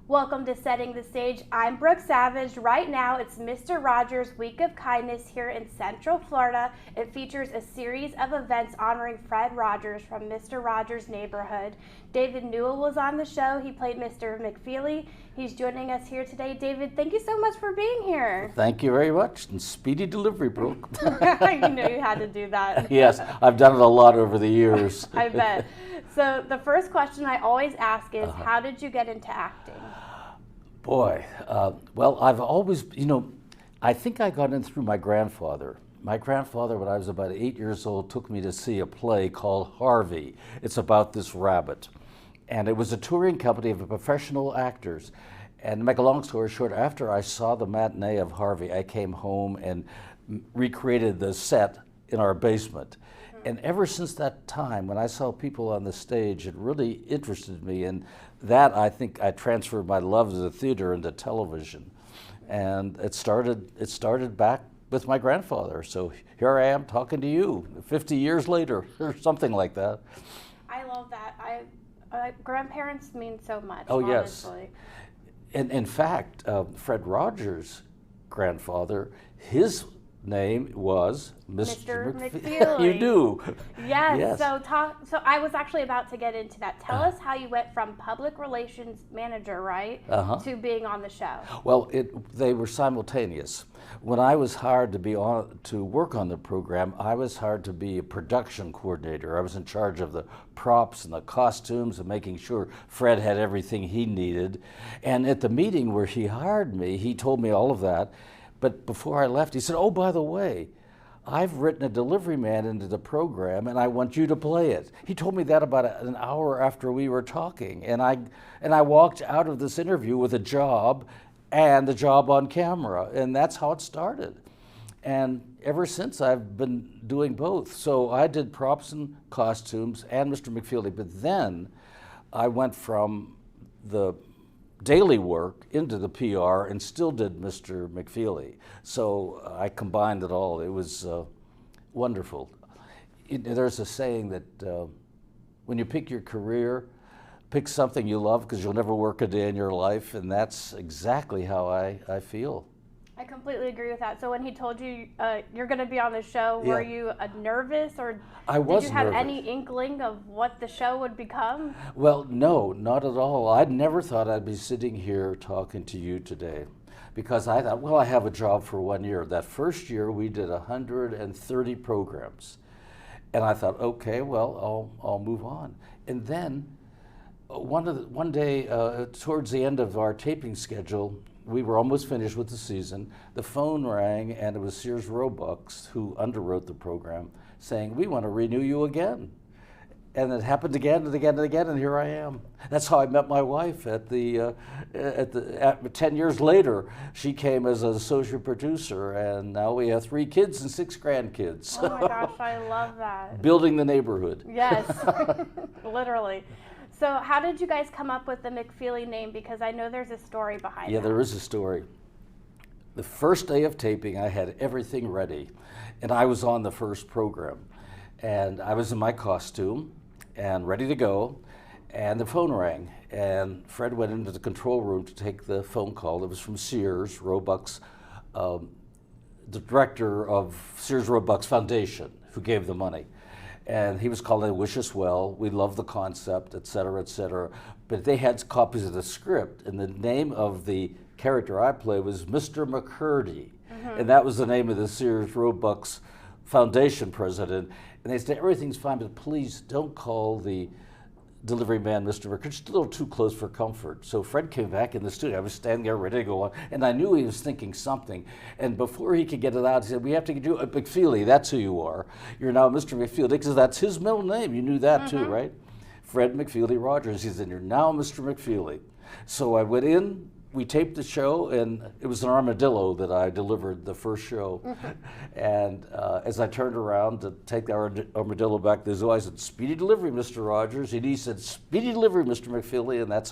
Welcome to Setting the Stage. I'm Brooke Savage. Right now, it's Mr. Rogers' Week of Kindness here in Central Florida. It features a series of events honoring Fred Rogers from Mr. Rogers' neighborhood. David Newell was on the show. He played Mr. McFeely. He's joining us here today. David, thank you so much for being here. Thank you very much. And Speedy Delivery, Brooke. You knew you had to do that. Yes, I've done it a lot over the years. I bet. So the first question I always ask is, how did you get into acting? Boy, well, I've always, I think I got in through my grandfather. My grandfather, when I was about 8 years old, took me to see a play called Harvey. It's about this rabbit. And it was a touring company of professional actors. And to make a long story short, after I saw the matinee of Harvey, I came home and recreated the set in our basement. And ever since that time, when I saw people on the stage, it really interested me. And that, I think, I transferred my love of the theater into television. And it started back with my grandfather. So here I am talking to you 50 years later, or something like that. I love that. Grandparents mean so much, oh, honestly. Yes. And in fact, Fred Rogers' grandfather, his name was Mister McFeely. You do. Yes. So I was actually about to get into that. Tell us how you went from public relations manager, right, to being on the show. Well, they were simultaneous. When I was hired to work on the program, I was hired to be a production coordinator. I was in charge of the props and the costumes and making sure Fred had everything he needed. And at the meeting where he hired me, he told me all of that. But before I left, he said, "Oh, by the way, I've written a delivery man into the program, and I want you to play it." He told me that about an hour after we were talking, and I walked out of this interview with a job and a job on camera, and that's how it started. And ever since, I've been doing both. So I did props and costumes and Mr. McFeely, but then I went from the daily work into the PR and still did Mr. McFeely. So I combined it all. It was wonderful. There's a saying that when you pick your career, pick something you love because you'll never work a day in your life, and that's exactly how I feel. I completely agree with that. So when he told you you're going to be on the show, were you nervous, or did you have any inkling of what the show would become? Well, no, not at all. I never thought I'd be sitting here talking to you today, because I thought, well, I have a job for 1 year. That first year, we did 130 programs. And I thought, okay, well, I'll move on. And then one day, towards the end of our taping schedule, we were almost finished with the season. The phone rang, and it was Sears Roebuck, who underwrote the program, saying, "We want to renew you again." And it happened again and again and again, and here I am. That's how I met my wife. 10 years later, she came as an associate producer, and now we have 3 kids and 6 grandkids. Oh my gosh, I love that. Building the neighborhood. Yes, literally. So how did you guys come up with the McFeely name? Because I know there's a story behind it. Yeah, there is a story. The first day of taping, I had everything ready, and I was on the first program. And I was in my costume and ready to go, and the phone rang. And Fred went into the control room to take the phone call. It was from Sears Roebuck's, the director of Sears Roebuck's Foundation, who gave the money. And he was calling "Wish Us Well." We love the concept, et cetera, et cetera. But they had copies of the script, and the name of the character I played was Mr. McCurdy. And that was the name of the Sears Roebuck's Foundation president. And they said, "Everything's fine, but please don't call the delivery man Mr. McCurdy. It's a little too close for comfort." So Fred came back in the studio. I was standing there ready to go on, and I knew he was thinking something. And before he could get it out, he said, "We have to get you McFeely. That's who you are. You're now Mr. McFeely," because that's his middle name. You knew that too, right? Fred McFeely Rogers. He said, "You're now Mr. McFeely." So I went in. We taped the show, and it was an armadillo that I delivered the first show. And as I turned around to take the armadillo back to the zoo, I said, "Speedy Delivery, Mr. Rogers." And he said, "Speedy Delivery, Mr. McFeely." And that's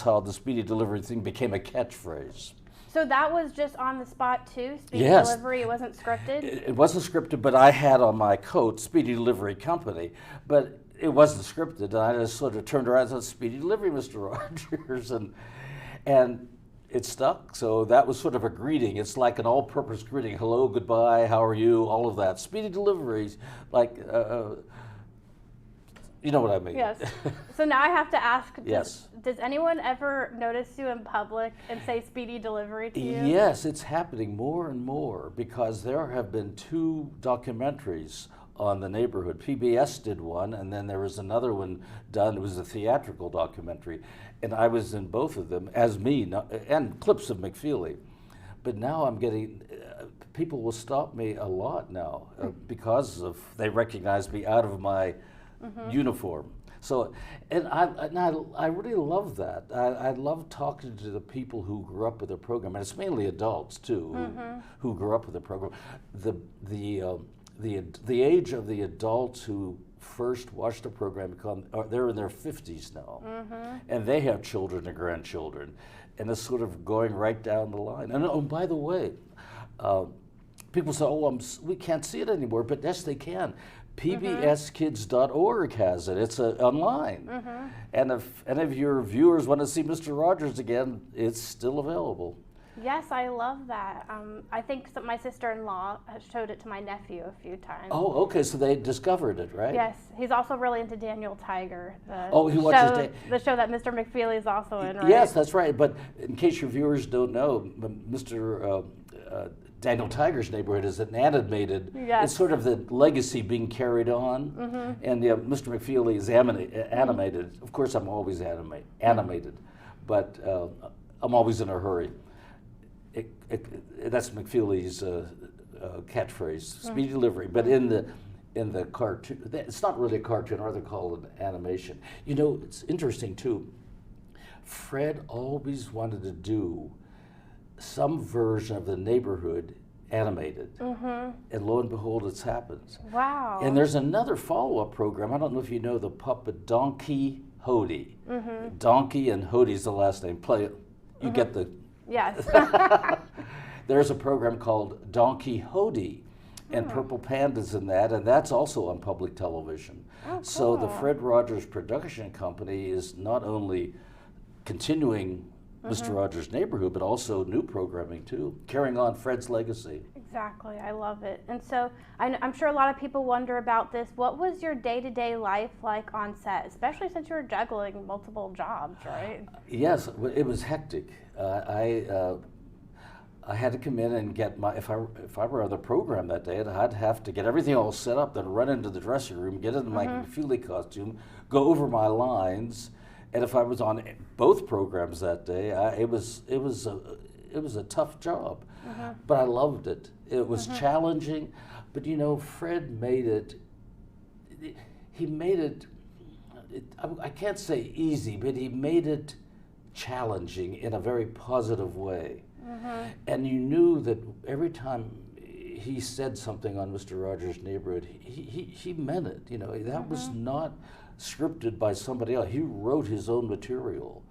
how the Speedy Delivery thing became a catchphrase. So that was just on the spot too? Speedy Yes. Delivery, it wasn't scripted? It wasn't scripted, but I had on my coat Speedy Delivery Company, but it wasn't scripted. And I just sort of turned around and said, Speedy Delivery, Mr. Rogers, and it stuck. So that was sort of a greeting. It's like an all-purpose greeting. Hello, goodbye, how are you, all of that. Speedy Deliveries, like, you know what I mean. Yes. So now I have to ask, Yes. Does anyone ever notice you in public and say Speedy Delivery to you? Yes, it's happening more and more because there have been 2 documentaries on the neighborhood. PBS did one, and then there was another one done. It was a theatrical documentary, and I was in both of them as me, and clips of McFeely. But now I'm getting, people will stop me a lot now because they recognize me out of my uniform. So, and I really love that. I love talking to the people who grew up with the program, and it's mainly adults too who grew up with the program. The age of the adults who first watched the program, they're in their 50s now, and they have children and grandchildren, and it's sort of going right down the line. And oh, by the way, people say, "Oh, we can't see it anymore," but yes, they can. PBSkids.org has it. It's online. And if any of your viewers want to see Mr. Rogers again, it's still available. Yes, I love that. I think my sister-in-law has showed it to my nephew a few times. Oh, okay, so they discovered it, right? Yes, he's also really into Daniel Tiger. He watches the show that Mr. McFeely is also in, right? Yes, that's right. But in case your viewers don't know, Mr. Daniel Tiger's Neighborhood is an animated. Yes. It's sort of the legacy being carried on, and Mr. McFeely is animated. Of course, I'm always animated, but I'm always in a hurry. That's McFeely's catchphrase, Speedy Delivery. But in the cartoon, it's not really a cartoon, or they call it animation. You know, it's interesting too. Fred always wanted to do some version of the neighborhood animated, and lo and behold, it's happened. Wow. And there's another follow-up program. I don't know if you know the puppet Donkey Hody. Donkey and Hody's the last name. You get the. Yes. There's a program called Donkey Hody, and Purple Panda's in that, and that's also on public television. Oh, cool. So the Fred Rogers Production Company is not only continuing Mr. Rogers' Neighborhood, but also new programming too, carrying on Fred's legacy. Exactly, I love it. And so I'm sure a lot of people wonder about this. What was your day-to-day life like on set, especially since you were juggling multiple jobs, right? Yes, it was hectic. I had to come in and get if I were on the program that day, I'd have to get everything all set up, then run into the dressing room, get into my McFeely costume, go over my lines. And if I was on both programs that day, it was a tough job, but I loved it. It was challenging, but you know, Fred made it. He made it. I can't say easy, but he made it challenging in a very positive way. And you knew that every time he said something on Mr. Rogers' Neighborhood, he meant it. You know, that was not scripted by somebody else. He wrote his own material.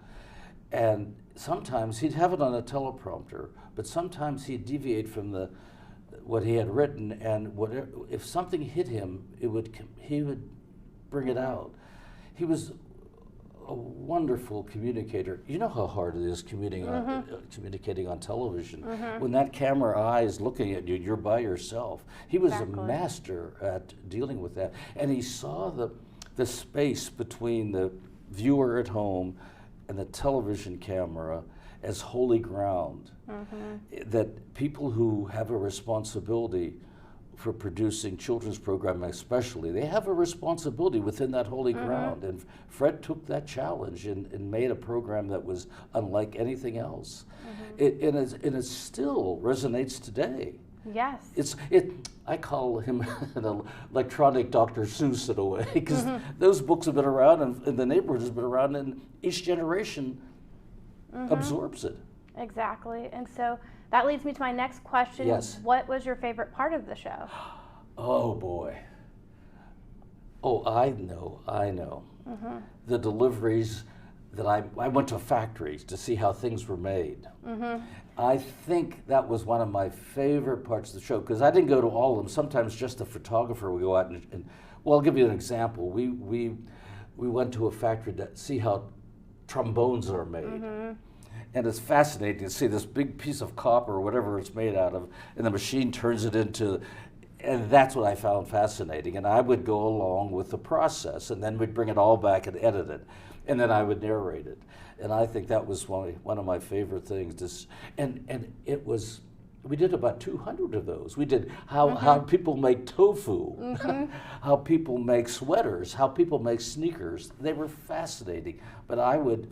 And sometimes he'd have it on a teleprompter, but sometimes he'd deviate from what he had written, and if something hit him, he would bring it out. He was a wonderful communicator. You know how hard it is communicating on television. When that camera eye is looking at you, you're by yourself. He was a master at dealing with that, and he saw the space between the viewer at home and the television camera as holy ground. That people who have a responsibility for producing children's programming especially, they have a responsibility within that holy ground. And Fred took that challenge and made a program that was unlike anything else. And it still resonates today. Yes. I call him an electronic Dr. Seuss in a way, because those books have been around, and the neighborhood has been around, and each generation absorbs it. Exactly. And so that leads me to my next question. Yes. What was your favorite part of the show? Oh boy. Oh, I know. The deliveries, that I went to factories to see how things were made. I think that was one of my favorite parts of the show, because I didn't go to all of them. Sometimes just the photographer would go out and well, I'll give you an example. We went to a factory to see how trombones are made. And it's fascinating to see this big piece of copper or whatever it's made out of, and the machine turns it into, and that's what I found fascinating. And I would go along with the process, and then we'd bring it all back and edit it, and then I would narrate it. And I think that was one of my favorite things. And it was, we did about 200 of those. We did how people make tofu, how people make sweaters, how people make sneakers. They were fascinating. But I would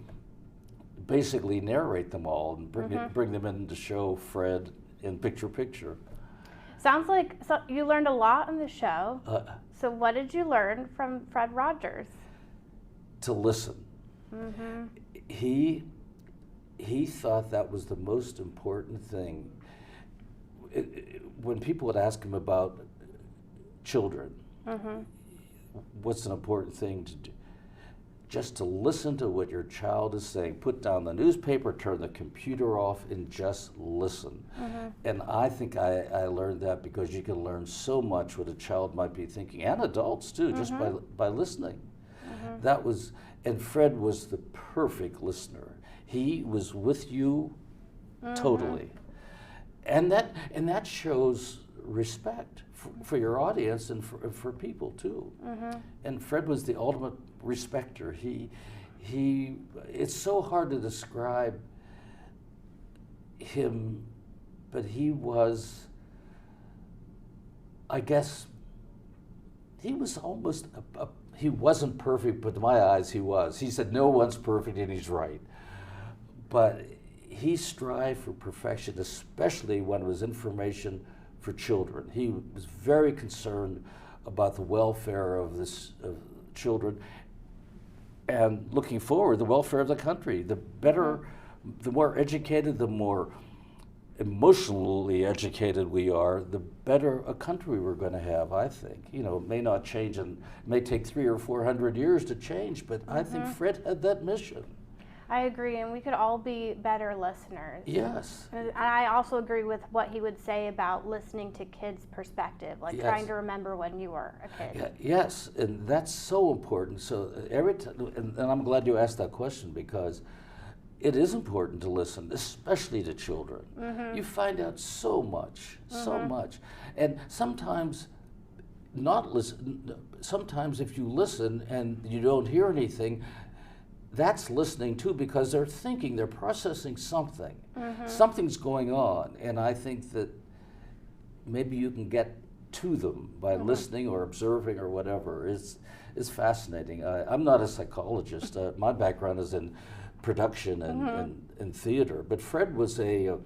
basically narrate them all and bring them in to show Fred in picture. Sounds like you learned a lot on the show. So what did you learn from Fred Rogers? To listen. He thought that was the most important thing. When people would ask him about children, what's an important thing to do? Just to listen to what your child is saying. Put down the newspaper, turn the computer off, and just listen. And I think I learned that because you can learn so much what a child might be thinking, and adults too, just by listening. That was, and Fred was the perfect listener. He was with you totally. And that shows respect for your audience and for people too. And Fred was the ultimate respecter. It's so hard to describe him, but he was, I guess, he was almost he wasn't perfect, but to my eyes he was. He said no one's perfect, and he's right. But he strived for perfection, especially when it was information for children. He was very concerned about the welfare of children, and looking forward, the welfare of the country. The better, the more educated, the more emotionally educated we are, the better a country we're going to have, I think. You know, it may not change, and it may take 300 or 400 years to change, but I think Fred had that mission. I agree, and we could all be better listeners. Yes. And I also agree with what he would say about listening to kids' perspective, like trying to remember when you were a kid. Yes, and that's so important. So every time, and I'm glad you asked that question, because it is important to listen, especially to children. You find out so much, and sometimes not listen. Sometimes if you listen and you don't hear anything, that's listening too, because they're thinking, they're processing something. Something's going on, and I think that maybe you can get to them by listening or observing or whatever. It's fascinating. I'm not a psychologist. My background is in production and theater, but Fred was a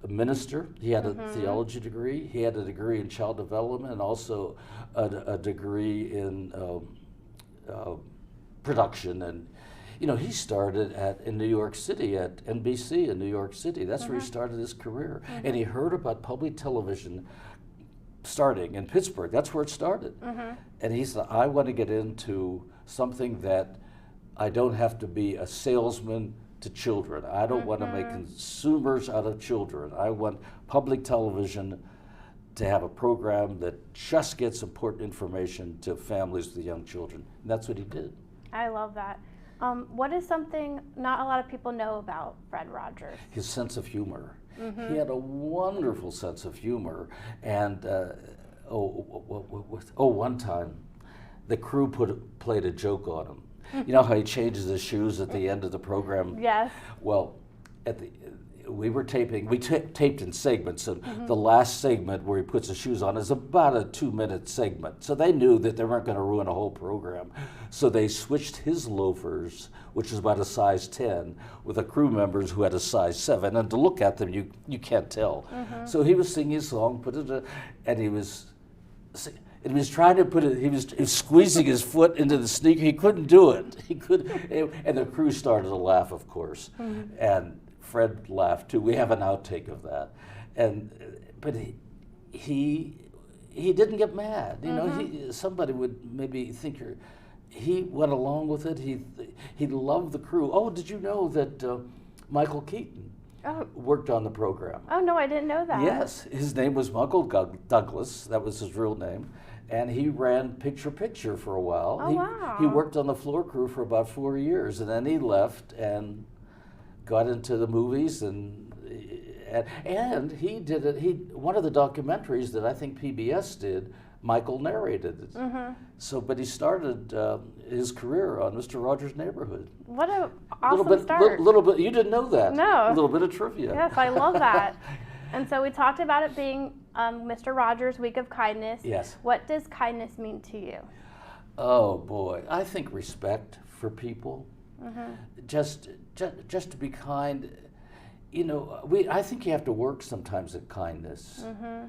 minister. He had a theology degree. He had a degree in child development, and also a degree in production. And you know, he started in New York City at NBC in New York City. That's where he started his career. And he heard about public television starting in Pittsburgh. That's where it started. And he said, I want to get into something that I don't have to be a salesman to children. I don't want to make consumers out of children. I want public television to have a program that just gets important information to families with young children. And that's what he did. I love that. What is something not a lot of people know about Fred Rogers? His sense of humor. He had a wonderful sense of humor. And one time, the crew played a joke on him. You know how he changes his shoes at the end of the program? Yes. Well, we were taping, we taped in segments, and the last segment where he puts his shoes on is about a 2-minute segment. So they knew that they weren't going to ruin a whole program. So they switched his loafers, which is about a size 10, with the crew members who had a size 7. And to look at them, you can't tell. So he was singing his song, and he was trying to put it, he was squeezing his foot into the sneaker. He couldn't do it. And the crew started to laugh, of course. And Fred laughed too. We have an outtake of that. But he didn't get mad. You know, somebody would maybe think he went along with it. He loved the crew. Oh, did you know that Michael Keaton worked on the program? Oh, no, I didn't know that. Yes, his name was Michael Douglas. That was his real name. And he ran Picture for a while. Oh, wow. He worked on the floor crew for about 4 years, and then he left and got into the movies, and he did it. One of the documentaries that I think PBS did, Michael narrated it. Mm-hmm. So, but he started his career on Mister Rogers' Neighborhood. What a awesome start. Little bit. You didn't know that. No. A little bit of trivia. Yes, I love that. And so we talked about it being Mr. Rogers' Week of Kindness. Yes. What does kindness mean to you? Oh boy, I think respect for people. Mm-hmm. Just to be kind. You know, I think you have to work sometimes at kindness. Mm-hmm.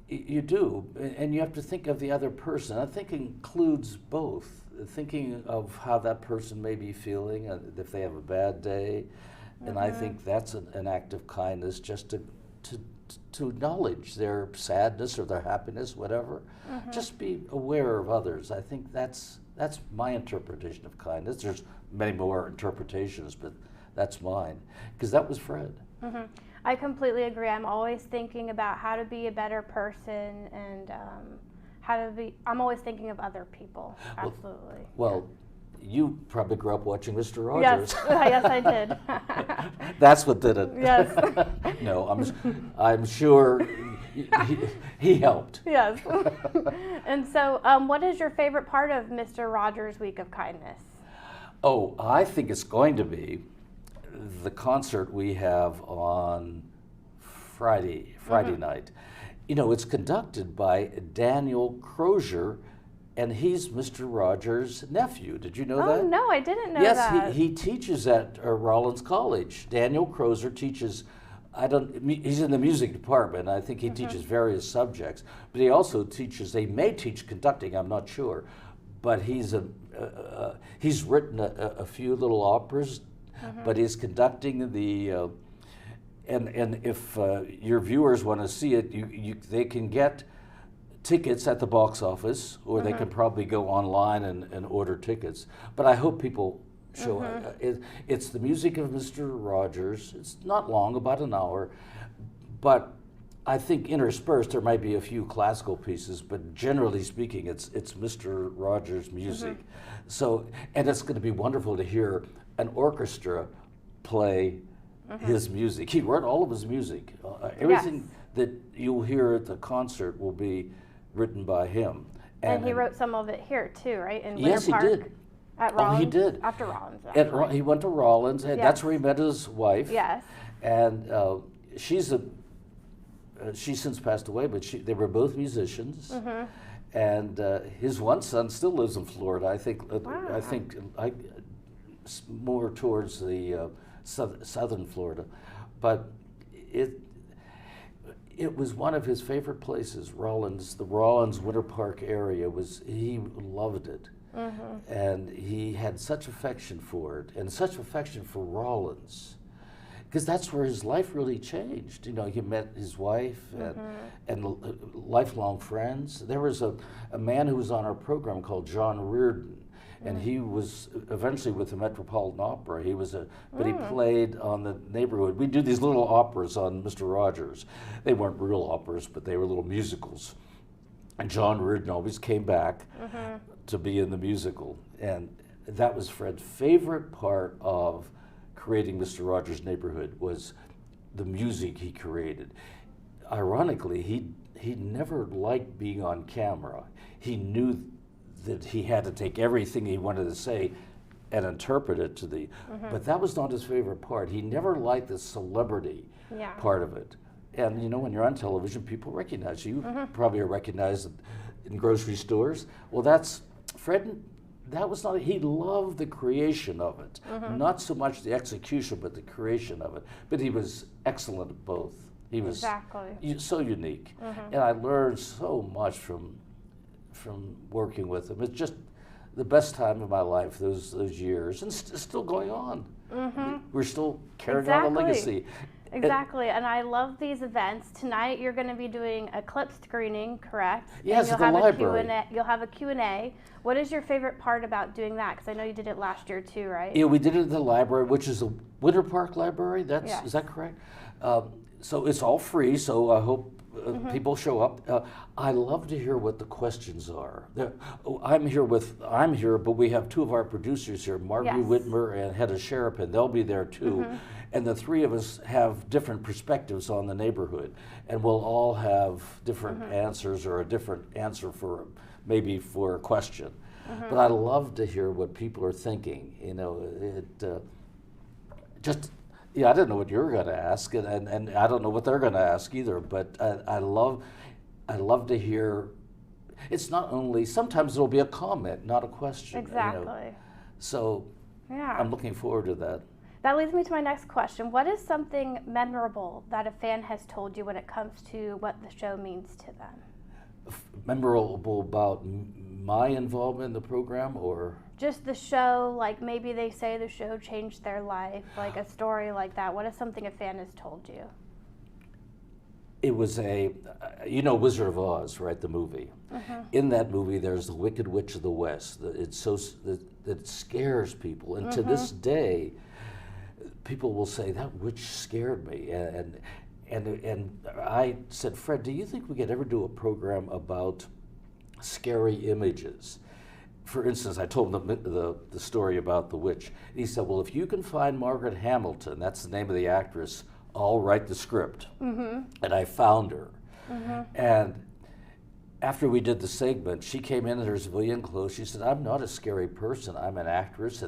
You do, and you have to think of the other person. I think it includes both, thinking of how that person may be feeling, if they have a bad day, and I think that's an act of kindness, just to acknowledge their sadness or their happiness, whatever. Just be aware of others. I think that's my interpretation of kindness. There's many more interpretations, but that's mine, because that was Fred. Mm-hmm. I completely agree. I'm always thinking about how to be a better person and I'm always thinking of other people. Absolutely. Well, you probably grew up watching Mr. Rogers. Yes, yes, I did. That's what did it. Yes. No, I'm sure he helped. Yes. And so, what is your favorite part of Mr. Rogers' Week of Kindness? Oh, I think it's going to be the concert we have on Friday night. You know, it's conducted by Daniel Crozier, and he's Mr. Rogers' nephew. Did you know that? Oh, no, I didn't know that. that. Yes, he teaches at Rollins College. Daniel Crozier teaches, he's in the music department. I think he teaches various subjects, but he also may teach conducting, I'm not sure. But he's written a few little operas, but he's conducting the, and if your viewers want to see it, they can get tickets at the box office, or they can probably go online and order tickets. But I hope people show it. It's the music of Mr. Rogers. It's not long, about an hour, but I think interspersed there might be a few classical pieces, but generally speaking, it's Mr. Rogers' music. So, and it's going to be wonderful to hear an orchestra play his music. He wrote all of his music. Everything that you'll hear at the concert will be written by him. And he wrote some of it here too, right? In Winter yes, Park, he did. At Rollins? Oh, he did. After Rollins. He went to Rollins, and that's where he met his wife. Yes. And she's since passed away, but they were both musicians. And his one son still lives in Florida. I think more towards the southern Florida, but it was one of his favorite places. Rollins, the Rollins Winter Park area he loved it, and he had such affection for it, and such affection for Rollins, because that's where his life really changed. You know, he met his wife and lifelong friends. There was a man who was on our program called John Reardon, and he was eventually with the Metropolitan Opera. But he played on the neighborhood. We do these little operas on Mr. Rogers. They weren't real operas, but they were little musicals. And John Reardon always came back to be in the musical. And that was Fred's favorite part of creating Mr. Rogers' Neighborhood, was the music he created. Ironically, he never liked being on camera. He knew that he had to take everything he wanted to say and interpret it to but that was not his favorite part. He never liked the celebrity part of it. And you know, when you're on television, people recognize you. Probably are recognized in grocery stores. Well, he loved the creation of it. Not so much the execution, but the creation of it. But he was excellent at both. He was so unique. And I learned so much from working with him. It's just the best time of my life, those years, and it's still going on. We're still carrying on the legacy. Exactly, and I love these events. Tonight you're going to be doing a clip screening, correct? Yes, and at the library. You'll have a Q&A. What is your favorite part about doing that? Because I know you did it last year too, right? Yeah, we did it at the library, which is the Winter Park Library. Yes. Is that correct? So it's all free. So I hope people show up. I love to hear what the questions are. I'm here, but we have two of our producers here, Margie Yes. Whitmer and Hedda Sherapin. They'll be there too, and the three of us have different perspectives on the neighborhood, and we'll all have different answers or a different answer for a question. But I love to hear what people are thinking. You know, I didn't know what you were going to ask, and I don't know what they're going to ask either. But I love to hear. It's not only, sometimes it'll be a comment, not a question. Exactly. You know? So yeah. I'm looking forward to that. That leads me to my next question. What is something memorable that a fan has told you when it comes to what the show means to them? Memorable about my involvement in the program, or just the show? Like maybe they say the show changed their life, like a story like that. What is something a fan has told you? It was Wizard of Oz, right? The movie. In that movie, there's the Wicked Witch of the West. It scares people, and to this day, people will say that witch scared me, and I said, Fred, do you think we could ever do a program about scary images? For instance, I told him the story about the witch. And he said, well, if you can find Margaret Hamilton, that's the name of the actress, I'll write the script. And I found her. And after we did the segment, she came in her civilian clothes. She said, I'm not a scary person, I'm an actress.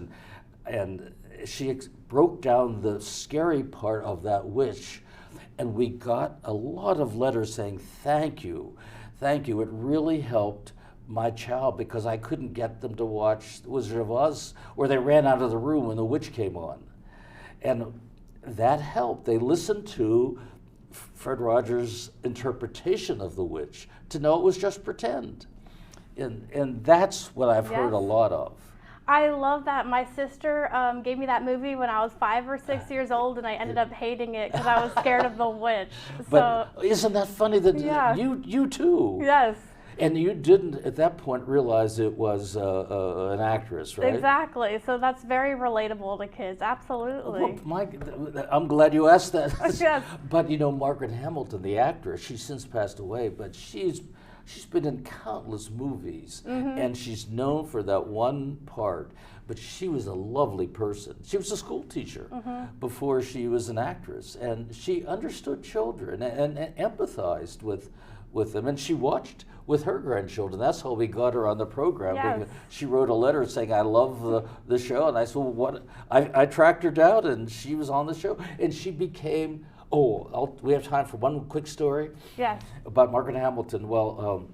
And she broke down the scary part of that witch. And we got a lot of letters saying, thank you. It really helped my child, because I couldn't get them to watch Wizard of Oz, or they ran out of the room when the witch came on. And that helped. They listened to Fred Rogers' interpretation of the witch to know it was just pretend. And that's what I've heard a lot of. I love that. My sister gave me that movie when I was 5 or 6 years old, and I ended up hating it because I was scared of the witch. But isn't that funny that you too? Yes. And you didn't at that point realize it was an actress, right? Exactly. So that's very relatable to kids. Absolutely. Well, I'm glad you asked that. Yes. But you know, Margaret Hamilton, the actress, she's since passed away, but she's been in countless movies, and she's known for that one part. But she was a lovely person. She was a school teacher before she was an actress, and she understood children and empathized with them, and she watched with her grandchildren. That's how we got her on the program. Yes. She wrote a letter saying, I love the show, and I said, well, what? I tracked her down, and she was on the show, and she became, we have time for one quick story? Yes. About Margaret Hamilton. Well,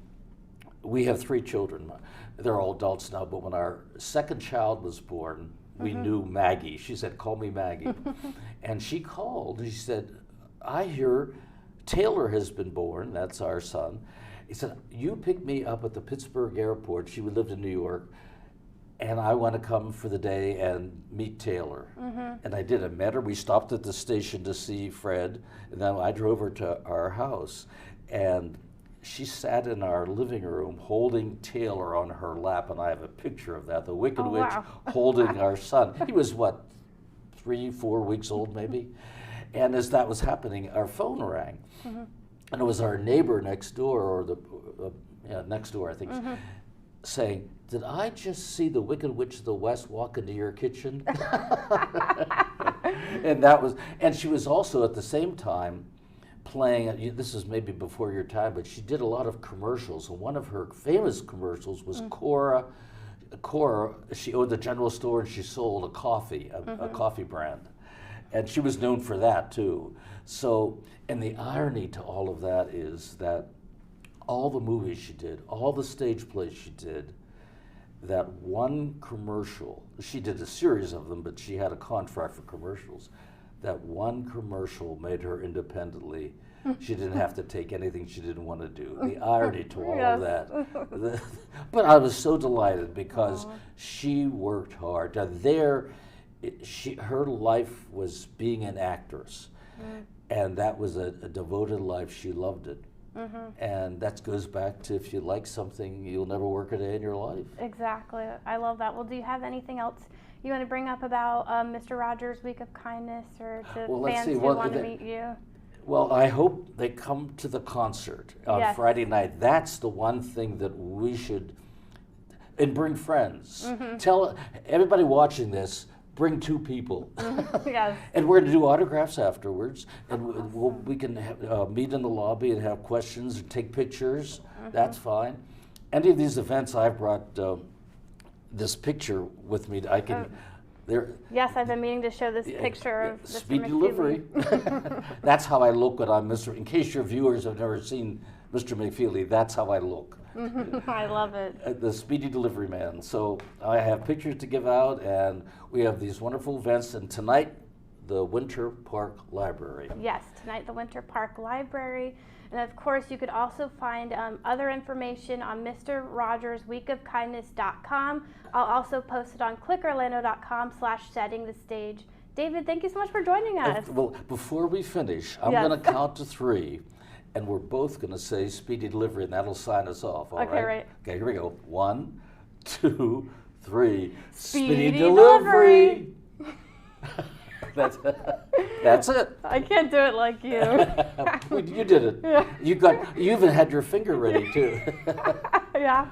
we have 3 children. They're all adults now, but when our second child was born, we knew Maggie. She said, call me Maggie. And she called, she said, I hear Taylor has been born, that's our son. He said, you picked me up at the Pittsburgh airport. She lived in New York, and I want to come for the day and meet Taylor. And I did. I met her. We stopped at the station to see Fred, and then I drove her to our house. And she sat in our living room holding Taylor on her lap, and I have a picture of that, the Wicked Witch holding our son. He was, 3-4 weeks old maybe? And as that was happening, our phone rang. And it was our neighbor next door, or next door, I think, saying, did I just see the Wicked Witch of the West walk into your kitchen? And she was also at the same time playing, this is maybe before your time, but she did a lot of commercials. And one of her famous commercials was Cora, she owned the general store, and she sold a coffee, a coffee brand. And she was known for that too. So, and the irony to all of that is that all the movies she did, all the stage plays she did, that one commercial, she did a series of them, but she had a contract for commercials. That one commercial made her independently. She didn't have to take anything she didn't want to do. The irony to all of that. But I was so delighted because she worked hard. Her life was being an actress. And that was a devoted life. She loved it. And that goes back to, if you like something, you'll never work a day in your life. Exactly. I love that. Well, do you have anything else you want to bring up about Mr. Rogers' Week of Kindness, or to fans who want to meet you? Well, I hope they come to the concert on Friday night. That's the one thing that we should, and bring friends. Tell everybody watching this, bring 2 people. Yes. And we're going to do autographs afterwards, and we can meet in the lobby and have questions and take pictures. That's fine. Any of these events, I've brought this picture with me. I can. Yes, I've been meaning to show this picture of Mr. Speedy McFeely. Delivery. That's how I look when I'm Mr. In case your viewers have never seen Mr. McFeely, that's how I look. I love it. The Speedy Delivery man. So I have pictures to give out, and we have these wonderful events. And tonight, the Winter Park Library. Yes, tonight the Winter Park Library. And of course, you could also find other information on MrRogersWeekOfKindness.com. I'll also post it on clickorlando.com/settingthestage. David, thank you so much for joining us. Well, before we finish, I'm going to count to 3, and we're both going to say Speedy Delivery, and that'll sign us off. All right? Okay, here we go. 1, 2, 3. Speedy Delivery. That's it. I can't do it like you. You did it. Yeah. You even had your finger ready too. Yeah.